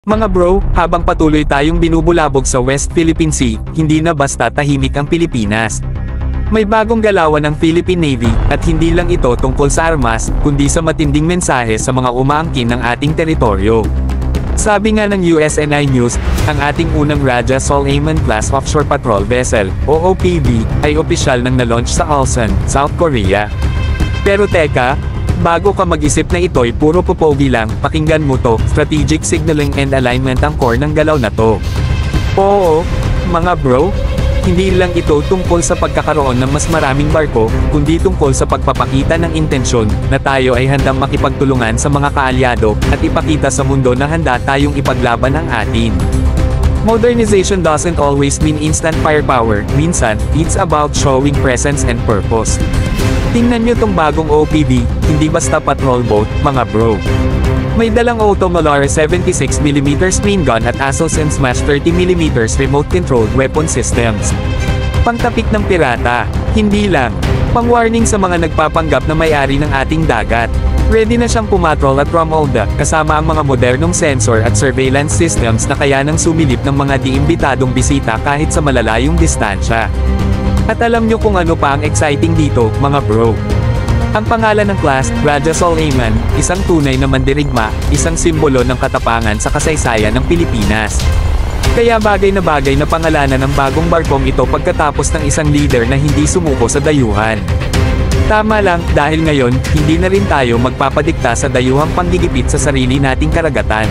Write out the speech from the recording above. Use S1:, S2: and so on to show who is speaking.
S1: Mga bro, habang patuloy tayong binubulabog sa West Philippine Sea, hindi na basta tahimik ang Pilipinas. May bagong galawan ng Philippine Navy, at hindi lang ito tungkol sa armas, kundi sa matinding mensahe sa mga umaangkin ng ating teritoryo. Sabi nga ng USNI News, ang ating unang Raja Soleiman class offshore patrol vessel, OOPV, ay opisyal nang na-launch sa Ulsan, South Korea. Pero teka, bago ka mag-isip na ito'y puro pupogi lang, pakinggan mo to, strategic signaling and alignment ang core ng galaw na to. Oo, mga bro, hindi lang ito tungkol sa pagkakaroon ng mas maraming barko, kundi tungkol sa pagpapakita ng intensyon, na tayo ay handang makipagtulungan sa mga kaalyado, at ipakita sa mundo na handa tayong ipaglaban ang atin. Modernization doesn't always mean instant firepower, minsan, it's about showing presence and purpose. Tingnan nyo tong bagong OPV, hindi basta patrol boat, mga bro. May dalang Automalare 76mm main gun at Assault and Smash 30mm remote-controlled weapon systems. Pangtapik ng pirata, hindi lang. Pang-warning sa mga nagpapanggap na may-ari ng ating dagat. Ready na siyang pumatrol at Romualda, kasama ang mga modernong sensor at surveillance systems na kayanang sumilip ng mga di-imbitadong bisita kahit sa malalayong distansya. At alam nyo kung ano pa ang exciting dito, mga bro. Ang pangalan ng class, Raja Soleiman, isang tunay na mandirigma, isang simbolo ng katapangan sa kasaysayan ng Pilipinas. Kaya bagay na pangalanan ng bagong barkong ito pagkatapos ng isang leader na hindi sumuko sa dayuhan. Tama lang, dahil ngayon, hindi na rin tayo magpapadikta sa dayuhang panggigipit sa sarili nating karagatan.